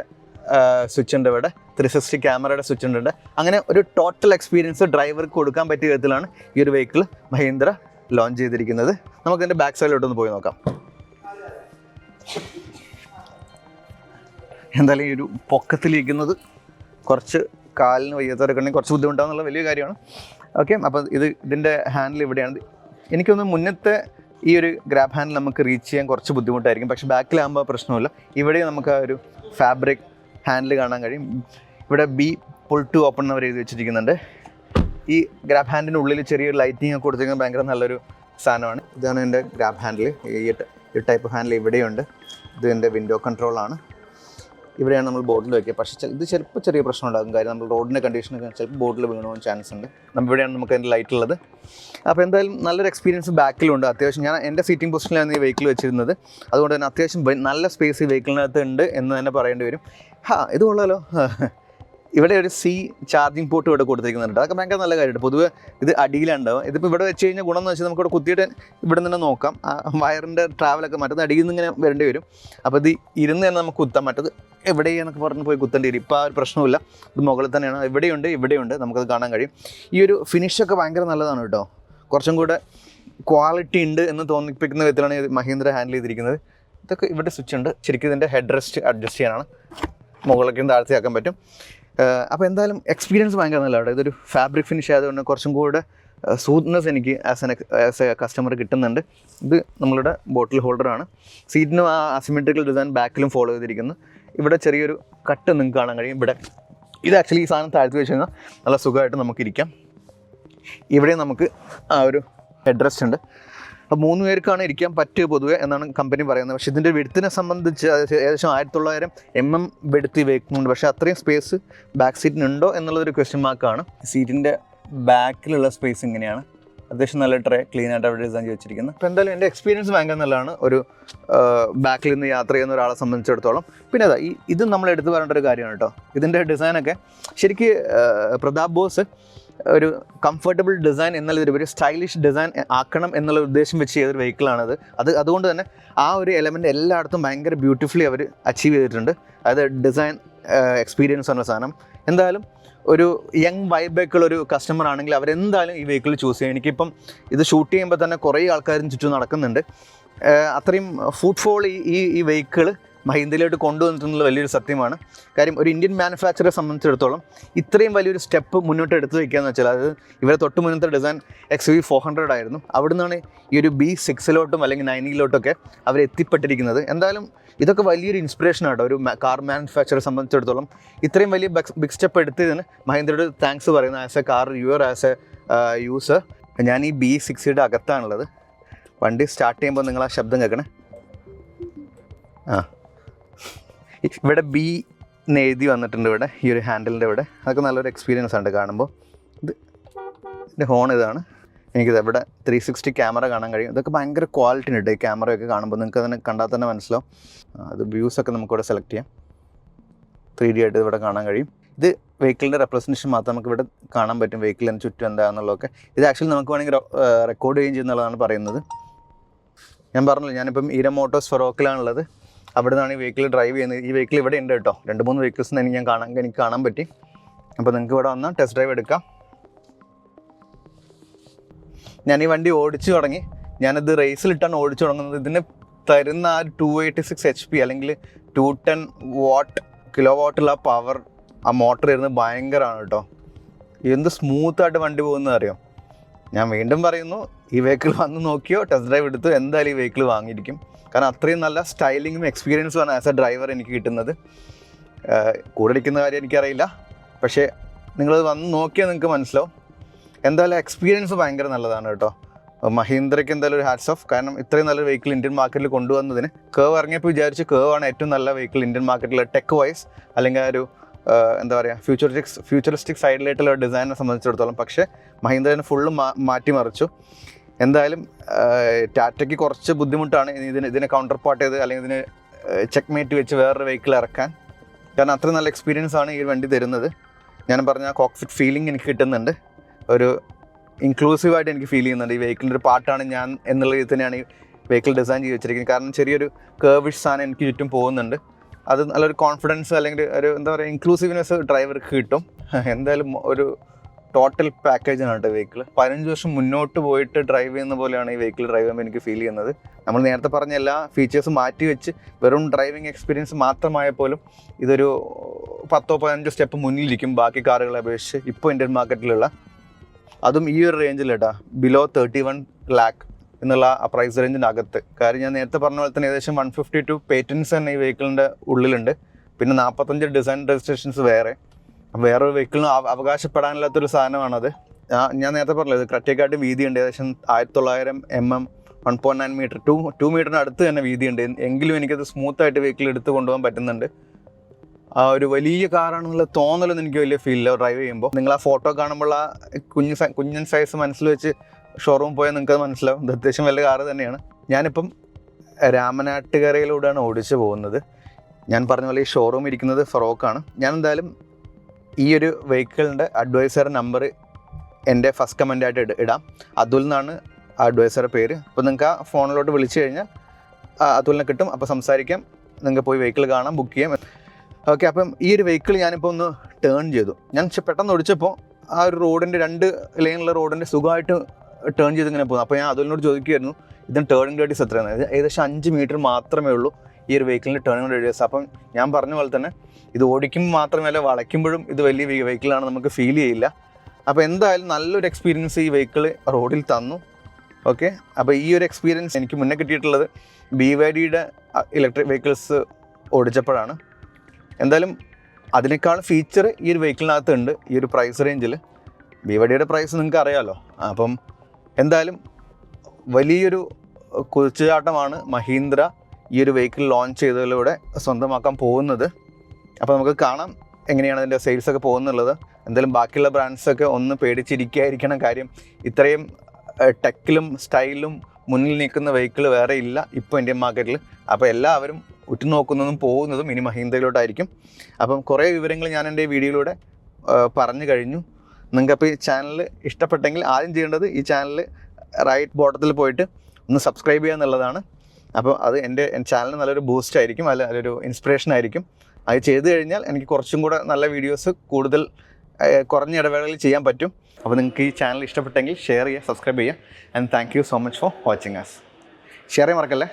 സ്വിച്ച് ഉണ്ട് ഇവിടെ. 360 ക്യാമറയുടെ സ്വിച്ച് ഉണ്ട്. അങ്ങനെ ഒരു ടോട്ടൽ എക്സ്പീരിയൻസ് ഡ്രൈവർക്ക് കൊടുക്കാൻ പറ്റിയ വിധത്തിലാണ് ഈ ഒരു വെഹിക്കിൾ മഹീന്ദ്ര ലോഞ്ച് ചെയ്തിരിക്കുന്നത്. നമുക്കിതിൻ്റെ ബാക്ക് സൈഡിലോട്ടൊന്ന് പോയി നോക്കാം. എന്തായാലും ഈ ഒരു പൊക്കത്തിലിരിക്കുന്നത് കുറച്ച് കാലിന് വയ്യാത്തവരൊക്കെ ഉണ്ടെങ്കിൽ കുറച്ച് ബുദ്ധിമുട്ടാകുന്നുള്ള വലിയ കാര്യമാണ്. ഓക്കെ, അപ്പോൾ ഇതിൻ്റെ ഹാൻഡിൽ ഇവിടെയാണ്. എനിക്കൊന്ന് മുന്നത്തെ ഈ ഒരു ഗ്രാബ് ഹാൻഡിൽ നമുക്ക് റീച്ച് ചെയ്യാൻ കുറച്ച് ബുദ്ധിമുട്ടായിരിക്കും. പക്ഷേ ബാക്കിലാകുമ്പോൾ പ്രശ്നമില്ല. ഇവിടെ നമുക്ക് ആ ഒരു ഫാബ്രിക് ഹാൻഡിൽ കാണാൻ കഴിയും. ഇവിടെ ബി പുൾ ടു ഓപ്പൺ എന്ന് എഴുതി വെച്ചിരിക്കുന്നുണ്ട്. ഈ ഗ്രാബ് ഹാൻഡിൻ്റെ ഉള്ളിൽ ചെറിയൊരു ലൈറ്റിംഗ് ഒക്കെ കൊടുത്തിരിക്കുന്നത് ഭയങ്കര നല്ലൊരു സാധനമാണ്. ഇതാണ് എൻ്റെ ഗ്രാബ് ഹാൻഡിൽ. ഈ ടൈപ്പ് ഹാൻഡിൽ ഇവിടെയുണ്ട്. ഇത് എൻ്റെ വിൻഡോ കൺട്രോളാണ്. ഇവിടെയാണ് നമ്മൾ ബോർഡിൽ വയ്ക്കുക. പക്ഷേ ഇത് ചിലപ്പോൾ ചെറിയ പ്രശ്നം ഉണ്ടാകും. കാര്യം നമ്മൾ റോഡിൻ്റെ കണ്ടീഷനൊക്കെ ചിലപ്പോൾ ബോർഡിൽ വീണുപോകാൻ ചാൻസ് ഉണ്ട്. ഇവിടെയാണ് നമുക്ക് അതിൻ്റെ ലൈറ്റ് ഉള്ളത്. അപ്പോൾ എന്തായാലും നല്ലൊരു എക്സ്പീരിയൻസ് ബാക്കിലുണ്ട്. അത്യാവശ്യം ഞാൻ എൻ്റെ സീറ്റിംഗ് പൊസിഷനിലാണ് ഈ വെഹിക്കിൾ വെച്ചിരുന്നത്. അതുകൊണ്ട് തന്നെ അത്യാവശ്യം നല്ല സ്പേസ് ഈ വെഹിക്കിളിനകത്ത് ഉണ്ട് എന്ന് തന്നെ പറയേണ്ടി വരും. ഇത് കൊള്ളാലോ. ഇവിടെ ഒരു ചാർജിങ് പോർട്ട് ഇവിടെ കൊടുത്തിരിക്കുന്നുണ്ട്. അതൊക്കെ ഭയങ്കര നല്ല കാര്യമുണ്ട്. പൊതുവെ ഇത് അടിയിലുണ്ടാവും. ഇതിപ്പോൾ ഇവിടെ വെച്ച് കഴിഞ്ഞാൽ ഗുണം എന്ന് വെച്ചാൽ നമുക്കിവിടെ കുത്തിയിട്ട് ഇവിടെ നിന്ന് നോക്കാം. വയറിൻ്റെ ട്രാവലൊക്കെ മറ്റത് അടിയിൽ നിന്ന് ഇങ്ങനെ വരേണ്ടി വരും. അപ്പോൾ ഇത് ഇരുന്ന് തന്നെ നമുക്ക് കുത്താൻ. മറ്റത് എവിടെയെന്നൊക്കെ പറഞ്ഞ് പോയി കുത്തേണ്ടി വരും. ഇപ്പോൾ ആ ഒരു പ്രശ്നമില്ല. ഇത് മുകളിൽ തന്നെയാണ്. ഇവിടെയുണ്ട് നമുക്കത് കാണാൻ കഴിയും. ഈ ഒരു ഫിനിഷൊക്കെ ഭയങ്കര നല്ലതാണ് കേട്ടോ. കുറച്ചും കൂടെ ക്വാളിറ്റി ഉണ്ട് എന്ന് തോന്നിപ്പിക്കുന്ന വിധത്തിലാണ് മഹീന്ദ്ര ഹാൻഡിൽ ചെയ്തിരിക്കുന്നത്. ഇതൊക്കെ ഇവിടെ സ്വിച്ച് ഉണ്ട്. ശരിക്കും ഇതിൻ്റെ ഹെഡ് റെസ്റ്റ് അഡ്ജസ്റ്റ് ചെയ്യാനാണ്. മുകളിലേക്ക് താഴ്ത്തിയാക്കാൻ പറ്റും. അപ്പോൾ എന്തായാലും എക്സ്പീരിയൻസ് ഭയങ്കര നല്ലതാണ്. ഇതൊരു ഫാബ്രിക് ഫിനിഷ് ആയതുകൊണ്ട് കുറച്ചും കൂടെ സ്മൂത്ത്നെസ് എനിക്ക് ആസ് എ കസ്റ്റമർ കിട്ടുന്നുണ്ട്. ഇത് നമ്മളുടെ ബോട്ടിൽ ഹോൾഡറാണ്. സീറ്റിനും ആ അസിമെട്രിക്കൽ ഡിസൈൻ ബാക്കിലും ഫോളോ ചെയ്തിരിക്കുന്നു. ഇവിടെ ചെറിയൊരു കട്ട് നിങ്ങൾക്ക് കാണാൻ കഴിയും. ഇവിടെ ഇത് ആക്ച്വലി ഈ സാധനം താഴ്ത്തി വെച്ച് കഴിഞ്ഞാൽ നല്ല സുഖമായിട്ട് നമുക്കിരിക്കാം. ഇവിടെ നമുക്ക് ആ ഒരു ഹെഡ് റെസ്റ്റ് ഉണ്ട്. അപ്പോൾ 3 പേർക്കാണ് ഇരിക്കാൻ പറ്റുക പൊതുവെ എന്നാണ് കമ്പനി പറയുന്നത്. പക്ഷേ ഇതിൻ്റെ വെടുത്തിനെ സംബന്ധിച്ച് ഏകദേശം 1900 mm വെടുത്ത് വെക്കുന്നുണ്ട്. പക്ഷേ അത്രയും സ്പേസ് ബാക്ക് സീറ്റിനുണ്ടോ എന്നുള്ളതൊരു ക്വസ്റ്റ്യൻ മാർക്കാണ്. സീറ്റിൻ്റെ ബാക്കിലുള്ള സ്പേസ് ഇങ്ങനെയാണ്. അത്യാവശ്യം നല്ല ട്രേ ക്ലീൻ ആയിട്ട് അവിടെ ഡിസൈൻ ചെയ്ത് വെച്ചിരിക്കുന്നത്. അപ്പോൾ എന്തായാലും എൻ്റെ എക്സ്പീരിയൻസ് ഭയങ്കര നല്ലതാണ് ഒരു ബാക്കിൽ നിന്ന് യാത്ര ചെയ്യുന്ന ഒരാളെ സംബന്ധിച്ചിടത്തോളം. പിന്നെ അതാ ഇത് നമ്മൾ എടുത്തു പറയേണ്ട ഒരു കാര്യമാണ് കേട്ടോ. ഇതിൻ്റെ ഡിസൈനൊക്കെ ശരിക്ക് പ്രതാപ് ബോസ് ഒരു കംഫർട്ടബിൾ ഡിസൈൻ എന്നതിലുപരി സ്റ്റൈലിഷ് ഡിസൈൻ ആക്കണം എന്നുള്ള ഉദ്ദേശം വെച്ച് ചെയ്തൊരു വെഹിക്കിളാണത്. അതുകൊണ്ട് തന്നെ ആ ഒരു എലമെൻ്റ് എല്ലായിടത്തും ഭയങ്കര ബ്യൂട്ടിഫുള്ളി അവർ അച്ചീവ് ചെയ്തിട്ടുണ്ട്. അതായത് ഡിസൈൻ എക്സ്പീരിയൻസ് എന്ന സാധനം. എന്തായാലും ഒരു യങ് വൈബൊക്കെയുള്ളൊരു കസ്റ്റമർ ആണെങ്കിൽ അവരെന്തായാലും ഈ വെഹിക്കിൾ ചൂസ് ചെയ്യും. എനിക്കിപ്പം ഇത് ഷൂട്ട് ചെയ്യുമ്പോൾ തന്നെ കുറേ ആൾക്കാരും ചുറ്റും നടക്കുന്നുണ്ട്. അത്രയും ഫുട്ഫോൾ ഈ വെഹിക്കിൾ മഹീന്ദ്രയിലോട്ട് കൊണ്ടുവന്നിട്ടുള്ള വലിയൊരു സത്യമാണ്. കാര്യം ഒരു ഇന്ത്യൻ മാനുഫാക്ചറെ സംബന്ധിച്ചിടത്തോളം ഇത്രയും വലിയൊരു സ്റ്റെപ്പ് മുന്നോട്ട് എടുത്തു വയ്ക്കുകയെന്ന് വെച്ചാൽ അത് ഇവരെ തൊട്ട് മുന്നത്തെ ഡിസൈൻ XUV400 ആയിരുന്നു. അവിടെ നിന്നാണ് ഈ ഒരു B6 അല്ലെങ്കിൽ 9 അവർ എത്തിപ്പെട്ടിരിക്കുന്നത്. എന്തായാലും ഇതൊക്കെ വലിയൊരു ഇൻസ്പിറേഷൻ ആട്ടോ ഒരു കാർ മാനുഫാക്ചറെ സംബന്ധിച്ചിടത്തോളം. ഇത്രയും വലിയ ബിഗ് സ്റ്റെപ്പ് എടുത്തതിന് മഹീന്ദ്രയോട് താങ്ക്സ് പറയുന്നു as A car viewer, as A user. ഞാൻ ഈ B60 അകത്താണുള്ളത്. വണ്ടി സ്റ്റാർട്ട് ചെയ്യുമ്പോൾ നിങ്ങൾ ആ ശബ്ദം കേൾക്കണേ. ഇവിടെ B എന്ന് എഴുതി വന്നിട്ടുണ്ട് ഇവിടെ ഈ ഒരു ഹാൻഡിലിൻ്റെ ഇവിടെ. അതൊക്കെ നല്ലൊരു എക്സ്പീരിയൻസ് ആണ് കാണുമ്പോൾ. ഇതിൻ്റെ ഹോൺ ഇതാണ്. എനിക്കിത് ഇവിടെ 360 ക്യാമറ കാണാൻ കഴിയും. ഇതൊക്കെ ഭയങ്കര ക്വാളിറ്റി ഉണ്ട് ഈ ക്യാമറയൊക്കെ കാണുമ്പോൾ. നിങ്ങൾക്ക് അതിനെ കണ്ടാൽ തന്നെ മനസ്സിലാവും. അത് വ്യൂസൊക്കെ നമുക്കിവിടെ സെലക്ട് ചെയ്യാം. 3D ആയിട്ട് ഇവിടെ കാണാൻ കഴിയും. ഇത് വെഹിക്കിളിൻ്റെ റെപ്രസെൻറ്റേഷൻ മാത്രം നമുക്ക് ഇവിടെ കാണാൻ പറ്റും. വെഹിക്കിളിന് ചുറ്റും എന്താണെന്നുള്ളതൊക്കെ ഇത് ആക്ച്വലി നമുക്ക് വേണമെങ്കിൽ റെക്കോർഡ് ചെയ്യുകയും ചെയ്യുന്നുള്ളതാണ് പറയുന്നത്. ഞാൻ പറഞ്ഞല്ലോ ഞാനിപ്പം ഈര മോട്ടോഴ്സ് ഫറോക്കിലാണുള്ളത്. അവിടെ നിന്നാണ് ഈ വെഹിക്കിൾ ഡ്രൈവ് ചെയ്യുന്നത്. ഈ വെഹിക്കിൾ ഇവിടെ ഉണ്ട് കേട്ടോ. 2-3 വെഹിക്കിൾസ് എനിക്ക് കാണാൻ പറ്റി. അപ്പോൾ നിങ്ങൾക്ക് ഇവിടെ വന്നാൽ ടെസ്റ്റ് ഡ്രൈവ് എടുക്കാം. ഞാൻ ഈ വണ്ടി ഓടിച്ചു തുടങ്ങി. ഞാനത് റേസിലിട്ടാണ് ഓടിച്ചു തുടങ്ങുന്നത്. ഇതിന് തരുന്ന ആ 286 HP അല്ലെങ്കിൽ 210 കിലോവാട്ടുള്ള പവർ ആ മോട്ടർ ഇരുന്ന് ഭയങ്കരമാണ് കേട്ടോ. എന്ത് സ്മൂത്തായിട്ട് വണ്ടി പോകുന്നത് അറിയാം. ഞാൻ വീണ്ടും പറയുന്നു, ഈ വെഹിക്കിൾ വന്ന് നോക്കിയോ ടെസ്റ്റ് ഡ്രൈവ് എടുത്തു എന്തായാലും ഈ വെഹിക്കിൾ വാങ്ങിയിരിക്കും. കാരണം അത്രയും നല്ല സ്റ്റൈലിങ്ങും എക്സ്പീരിയൻസുമാണ് ആസ് എ ഡ്രൈവർ എനിക്ക് കിട്ടുന്നത്. കൂടെ ഇരിക്കുന്ന കാര്യം എനിക്കറിയില്ല, പക്ഷേ നിങ്ങളത് വന്ന് നോക്കിയാൽ നിങ്ങൾക്ക് മനസ്സിലാവും. എന്തായാലും എക്സ്പീരിയൻസ് ഭയങ്കര നല്ലതാണ് കേട്ടോ. മഹീന്ദ്രയ്ക്ക് എന്തായാലും ഒരു ഹാറ്റ്സ് ഓഫ്. കാരണം ഇത്രയും നല്ലൊരു വെഹിക്കിൾ ഇന്ത്യൻ മാർക്കറ്റിൽ കൊണ്ടുവന്നതിന്. കേവ് ഇറങ്ങിയപ്പോൾ വിചാരിച്ച് കേവാണ് ഏറ്റവും നല്ല വെഹിക്കിൾ ഇന്ത്യൻ മാർക്കറ്റിൽ ടെക് വൈസ് അല്ലെങ്കിൽ ഒരു എന്താ പറയുക ഫ്യൂച്ചറിസ്റ്റിക് സൈഡിലായിട്ടുള്ള ഡിസൈനെ സംബന്ധിച്ചിടത്തോളം. പക്ഷേ മഹീന്ദ്രനെ ഫുള്ള് മാറ്റിമറിച്ചു. എന്തായാലും ടാറ്റയ്ക്ക് കുറച്ച് ബുദ്ധിമുട്ടാണ് ഇതിനെ കൗണ്ടർ പാർട്ട് ചെയ്ത് അല്ലെങ്കിൽ ഇതിന് ചെക്ക് മേറ്റ് വെച്ച് വേറൊരു വെഹിക്കിൾ ഇറക്കാൻ. കാരണം അത്ര നല്ല എക്സ്പീരിയൻസ് ആണ് ഈ വണ്ടി തരുന്നത്. ഞാൻ പറഞ്ഞ കോക്പിറ്റ് ഫീലിംഗ് എനിക്ക് കിട്ടുന്നുണ്ട്. ഒരു ഇൻക്ലൂസീവായിട്ട് എനിക്ക് ഫീൽ ചെയ്യുന്നുണ്ട്. ഈ വെഹിക്കിളിൻ്റെ ഒരു പാർട്ടാണ് ഞാൻ എന്നുള്ള രീതിയിൽ തന്നെയാണ് ഈ വെഹിക്കിൾ ഡിസൈൻ ചെയ്ത് വെച്ചിരിക്കുന്നത്. കാരണം ചെറിയൊരു കേർവിഷ് സാധനം എനിക്ക് ചുറ്റും പോകുന്നുണ്ട്. അത് നല്ലൊരു കോൺഫിഡൻസ് അല്ലെങ്കിൽ ഒരു എന്താ പറയുക ഇൻക്ലൂസീവ്നെസ് ഡ്രൈവർക്ക് കിട്ടും. എന്തായാലും ഒരു ടോട്ടൽ പാക്കേജാണ് കേട്ടോ വെഹിക്കിൾ. 15 വർഷം മുന്നോട്ട് പോയിട്ട് ഡ്രൈവ് ചെയ്യുന്ന പോലെയാണ് ഈ വെഹിക്കിൾ ഡ്രൈവ് ചെയ്യുമ്പോൾ എനിക്ക് ഫീൽ ചെയ്യുന്നത്. നമ്മൾ നേരത്തെ പറഞ്ഞ എല്ലാ ഫീച്ചേഴ്സും മാറ്റി വെച്ച് വെറും ഡ്രൈവിംഗ് എക്സ്പീരിയൻസ് മാത്രമായ പോലും ഇതൊരു 10-15 സ്റ്റെപ്പ് മുന്നിലിരിക്കും ബാക്കി കാറുകളെ അപേക്ഷിച്ച് ഇപ്പോൾ ഇന്ത്യൻ മാർക്കറ്റിലുള്ള. അതും ഈ ഒരു റേഞ്ചിൽ കേട്ടോ, ബിലോ 31 lakh എന്നുള്ള ആ പ്രൈസ് റേഞ്ചിൻ്റെ അകത്ത്. കാര്യം ഞാൻ നേരത്തെ പറഞ്ഞ പോലെ തന്നെ ഏകദേശം 152 പേറ്റൻസ് തന്നെ ഈ വെഹിക്കിളിൻ്റെ ഉള്ളിലുണ്ട്. പിന്നെ 45 ഡിസൈൻ രജിസ്ട്രേഷൻസ് വേറൊരു വെഹിക്കിളിന് അവകാശപ്പെടാനില്ലാത്തൊരു സാധനമാണത്. ഞാൻ നേരത്തെ പറഞ്ഞത് ക്രെറ്റയെക്കാട്ടും വീതിയുണ്ട്. ഏകദേശം 1900 mm 1.9 മീറ്റർ 2 മീറ്ററിന് അടുത്ത് തന്നെ വീതിയുണ്ട്. എങ്കിലും എനിക്കത് സ്മൂത്തായിട്ട് വെഹിക്കിൾ എടുത്ത് കൊണ്ടുപോകാൻ പറ്റുന്നുണ്ട്. ആ ഒരു വലിയ കാറാണെന്നുള്ള തോന്നലൊന്നും എനിക്ക് വലിയ ഫീലില്ല ഡ്രൈവ് ചെയ്യുമ്പോൾ. നിങ്ങൾ ആ ഫോട്ടോ കാണുമ്പോൾ ആ കുഞ്ഞൻ സൈസ് മനസ്സിൽ വെച്ച് ഷോറൂം പോയാൽ നിങ്ങൾക്ക് അത് മനസ്സിലാവും. ഇത് അത്യാവശ്യം വലിയ കാറ് തന്നെയാണ്. ഞാനിപ്പം രാമനാട്ടുകരയിലൂടെയാണ് ഓടിച്ച് പോകുന്നത്. ഞാൻ പറഞ്ഞ പോലെ ഈ ഷോറൂം ഇരിക്കുന്നത് ഫറോക്കാണ്. ഞാൻ എന്തായാലും ഈ ഒരു വെഹിക്കിളിൻ്റെ അഡ്വൈസർ നമ്പർ എൻ്റെ ഫസ്റ്റ് കമൻ്റായിട്ട് ഇടാം. അതുൽ എന്നാണ് ആ അഡ്വൈസറുടെ പേര്. അപ്പോൾ നിങ്ങൾക്ക് ആ ഫോണിലോട്ട് വിളിച്ചു കഴിഞ്ഞാൽ അതുലിനെ കിട്ടും. അപ്പോൾ സംസാരിക്കാം, നിങ്ങൾക്ക് പോയി വെഹിക്കിൾ കാണാം, ബുക്ക് ചെയ്യാം. ഓക്കെ, അപ്പം ഈ ഒരു വെഹിക്കിൾ ഞാനിപ്പോൾ ഒന്ന് ടേൺ ചെയ്തു. ഞാൻ പെട്ടെന്ന് ഓടിച്ചപ്പോൾ ആ ഒരു റോഡിൻ്റെ 2 ലൈനുള്ള റോഡിൻ്റെ സുഖമായിട്ട് ടേൺ ചെയ്ത് ഇങ്ങനെ പോകുന്നു. അപ്പോൾ ഞാൻ അതുലിനോട് ചോദിക്കുമായിരുന്നു ഇതിന് ടേണിംഗ് റേഡിയസ് എത്രയാണ്. ഏകദേശം 5 മീറ്റർ മാത്രമേ ഉള്ളൂ ഈ ഒരു വെഹിക്കിളിൻ്റെ ടേണിംഗ് റേഡിയസ്. അപ്പം ഞാൻ പറഞ്ഞ പോലെ തന്നെ ഇത് ഓടിക്കുമ്പോൾ മാത്രമല്ല വളയ്ക്കുമ്പോഴും ഇത് വലിയ വെഹിക്കിളാണ് നമുക്ക് ഫീൽ ചെയ്യില്ല. അപ്പോൾ എന്തായാലും നല്ലൊരു എക്സ്പീരിയൻസ് ഈ വെഹിക്കിൾ റോഡിൽ തന്നു. ഓക്കെ, അപ്പോൾ ഈ ഒരു എക്സ്പീരിയൻസ് എനിക്ക് മുന്നേ കിട്ടിയിട്ടുള്ളത് BYDയുടെ ഇലക്ട്രിക് വെഹിക്കിൾസ് ഓടിച്ചപ്പോഴാണ്. എന്തായാലും അതിനേക്കാൾ ഫീച്ചർ ഈ ഒരു വെഹിക്കിളിനകത്ത് ഉണ്ട് ഈ ഒരു പ്രൈസ് റേഞ്ചിൽ. BYDയുടെ പ്രൈസ് നിങ്ങൾക്ക് അറിയാമല്ലോ. അപ്പം എന്തായാലും വലിയൊരു കുതിച്ചുചാട്ടമാണ് മഹീന്ദ്ര ഈ ഒരു വെഹിക്കിൾ ലോഞ്ച് ചെയ്തതിലൂടെ സ്വന്തമാക്കാൻ പോകുന്നത്. അപ്പോൾ നമുക്ക് കാണാം എങ്ങനെയാണ് അതിൻ്റെ സെയിൽസൊക്കെ പോകുന്നുള്ളത്. എന്തായാലും ബാക്കിയുള്ള ബ്രാൻഡ്സൊക്കെ ഒന്ന് പേടിച്ചിരിക്കാതിരിക്കണം. കാര്യം ഇത്രയും ടെക്കിലും സ്റ്റൈലും മുന്നിൽ നിൽക്കുന്ന വെഹിക്കിൾ വേറെ ഇല്ല ഇപ്പോൾ ഇന്ത്യൻ മാർക്കറ്റിൽ. അപ്പോൾ എല്ലാവരും ഉറ്റുനോക്കുന്നതും പോകുന്നതും ഇനി മഹീന്ദ്രയിലോട്ടായിരിക്കും. അപ്പം കുറേ വിവരങ്ങൾ ഞാൻ എൻ്റെ വീഡിയോയിലൂടെ പറഞ്ഞു കഴിഞ്ഞു. നിങ്ങൾക്കപ്പോൾ ഈ ചാനൽ ഇഷ്ടപ്പെട്ടെങ്കിൽ ആദ്യം ചെയ്യേണ്ടത് ഈ ചാനൽ റൈറ്റ് ബോട്ടത്തിൽ പോയിട്ട് ഒന്ന് സബ്സ്ക്രൈബ് ചെയ്യുക എന്നുള്ളതാണ്. അപ്പോൾ അത് എൻ്റെ ചാനലിന് നല്ലൊരു ബൂസ്റ്റ് ആയിരിക്കും, നല്ലൊരു ഇൻസ്പിറേഷൻ ആയിരിക്കും. അത് ചെയ്തു കഴിഞ്ഞാൽ എനിക്ക് കുറച്ചും കൂടെ നല്ല വീഡിയോസ് കൂടുതൽ കുറഞ്ഞ ഇടവേളകളിൽ ചെയ്യാൻ പറ്റും. അപ്പോൾ നിങ്ങൾക്ക് ഈ ചാനൽ ഇഷ്ടപ്പെട്ടെങ്കിൽ ഷെയർ ചെയ്യുക, സബ്സ്ക്രൈബ് ചെയ്യുക. And thank you so much for watching us. Share ചെയ്യാൻ മറക്കല്ലേ.